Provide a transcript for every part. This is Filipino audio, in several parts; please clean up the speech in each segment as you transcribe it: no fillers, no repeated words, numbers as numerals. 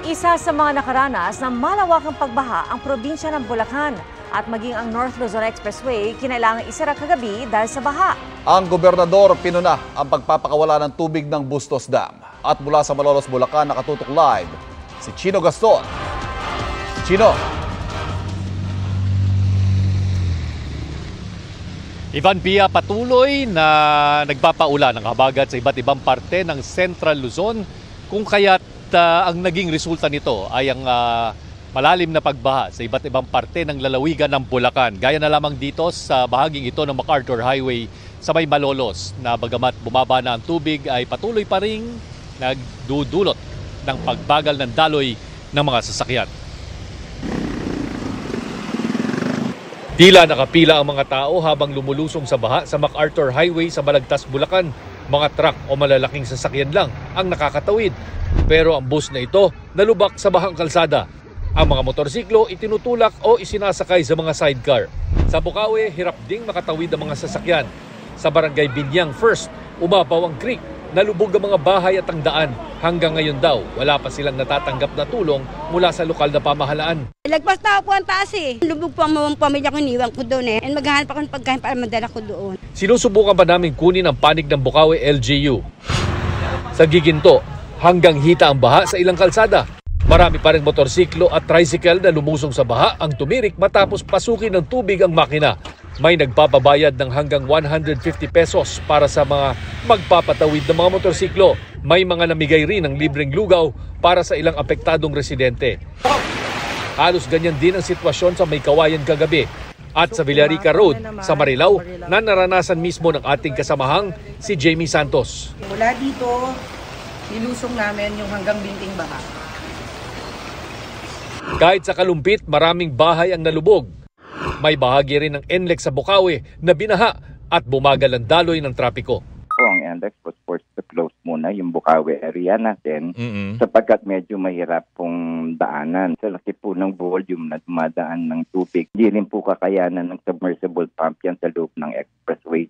Isa sa mga nakaranas ng malawakang pagbaha ang probinsya ng Bulacan at maging ang North Luzon Expressway kinailangang isara kagabi dahil sa baha. Ang gobernador pinuna ang pagpapakawala ng tubig ng Bustos Dam. At mula sa Malolos, Bulacan, nakatutok live si Chino Gaston. Chino. Ivan Pia, patuloy na nagpapaulan ng habagat sa iba't ibang parte ng Central Luzon, kung kaya't ang naging resulta nito ay ang malalim na pagbaha sa iba't ibang parte ng lalawigan ng Bulacan. Gaya na lamang dito sa bahaging ito ng MacArthur Highway sa may Malolos, na bagamat bumaba na ang tubig ay patuloy pa ring nagdudulot ng pagbagal ng daloy ng mga sasakyan. Tila nakapila ang mga tao habang lumulusong sa baha sa MacArthur Highway sa Balagtas, Bulacan. Mga truck o malalaking sasakyan lang ang nakakatawid. Pero ang bus na ito nalubak sa bahang kalsada. Ang mga motorsiklo itinutulak o isinasakay sa mga sidecar. Sa Bukawi, hirap ding makatawid ang mga sasakyan. Sa Barangay Binyang First, umapaw ang creek. Nalubog ang mga bahay at ang daan. Hanggang ngayon daw, wala pa silang natatanggap na tulong mula sa lokal na pamahalaan. Lagpas na po ang taas eh. Lubog po ang pamilya ko, iniwan ko doon eh. And maghahanap ako ng pagkain para madala ko doon. Sinusubukan pa namin kunin ang panig ng Bukawi LGU. Sa Giginto, hanggang hita ang baha sa ilang kalsada. Marami pa rin motorsiklo at tricycle na lumusong sa baha ang tumirik matapos pasukin ng tubig ang makina. May nagpapabayad ng hanggang 150 pesos para sa mga magpapatawid ng mga motorsiklo. May mga namigay rin ng libreng lugaw para sa ilang apektadong residente. Halos ganyan din ang sitwasyon sa May Kawayan kagabi at sa Villarica Road sa Marilao na naranasan mismo ng ating kasamahang si Jamie Santos. Mula dito, nilusong namin yung hanggang binting baha. Kahit sa Kalumpit, maraming bahay ang nalubog. May bahagi rin ng NLEX sa Bukawi na binaha at bumagal ang daloy ng trapiko. Ang NLEX was forced to close muna yung Bukawi area natin sapagkat medyo mahirap pong daanan. Sa laki po ng volume na dumadaan ng tubig, hindi rin po kakayanan ng submersible pump yan sa loob ng expressway.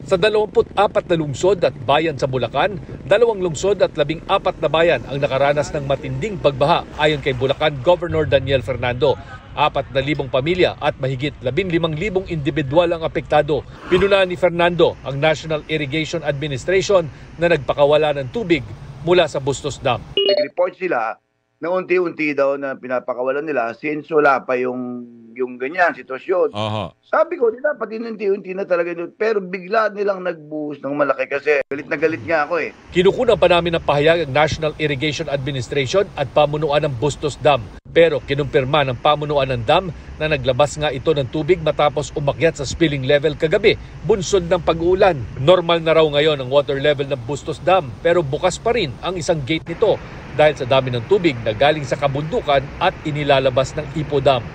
Sa 24 na lungsod at bayan sa Bulacan, 2 lungsod at 14 na bayan ang nakaranas ng matinding pagbaha ayon kay Bulacan Governor Daniel Fernando. 4,000 pamilya at mahigit 15,000 individual ang apektado. Pinunahan ni Fernando ang National Irrigation Administration na nagpakawala ng tubig mula sa Bustos Dam. Nag-report sila na unti-unti daw na pinapakawalan nila since wala pa yung ganyan sitwasyon. Sabi ko, dapat unti-unti na talaga yun. Pero bigla nilang nagbuhos ng malaki kasi galit na galit nga ako eh. Kinukunan pa namin ng pahayag ang National Irrigation Administration at pamunuan ng Bustos Dam. Pero kinumpirma ng pamunuan ng dam na naglabas nga ito ng tubig matapos umakyat sa spilling level kagabi, bunsod ng pag-uulan. Normal na raw ngayon ang water level ng Bustos Dam pero bukas pa rin ang isang gate nito dahil sa dami ng tubig na galing sa kabundukan at inilalabas ng Ipo Dam.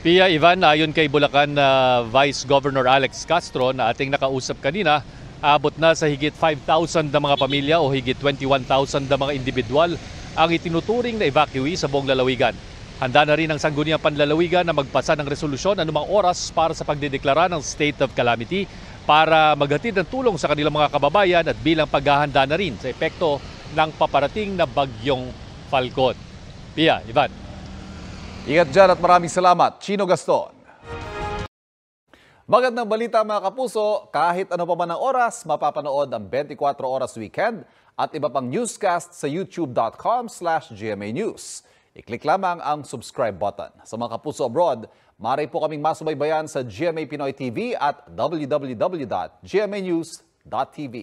Pia, Ivan, ayon kay Bulacan Vice Governor Alex Castro na ating nakausap kanina, abot na sa higit 5,000 na mga pamilya o higit 21,000 na mga individual ang itinuturing na evacuee sa buong lalawigan. Handa na rin ang Sangguniang Panlalawigan na magpasa ng resolusyon anumang oras para sa pagdedeklara ng state of calamity para maghatid ng tulong sa kanilang mga kababayan at bilang paghahanda na rin sa epekto ng paparating na bagyong Falcon. Pia, Ivan. Ingat dyan at maraming salamat, Chino Gaston. Magandang balita mga kapuso, kahit ano pa man ang oras, mapapanood ang 24 Oras Weekend at iba pang newscast sa youtube.com/GMA News. I-click lamang ang subscribe button. Sa mga kapuso abroad, maaari po kaming masubaybayan sa GMA Pinoy TV at www.gmanews.tv.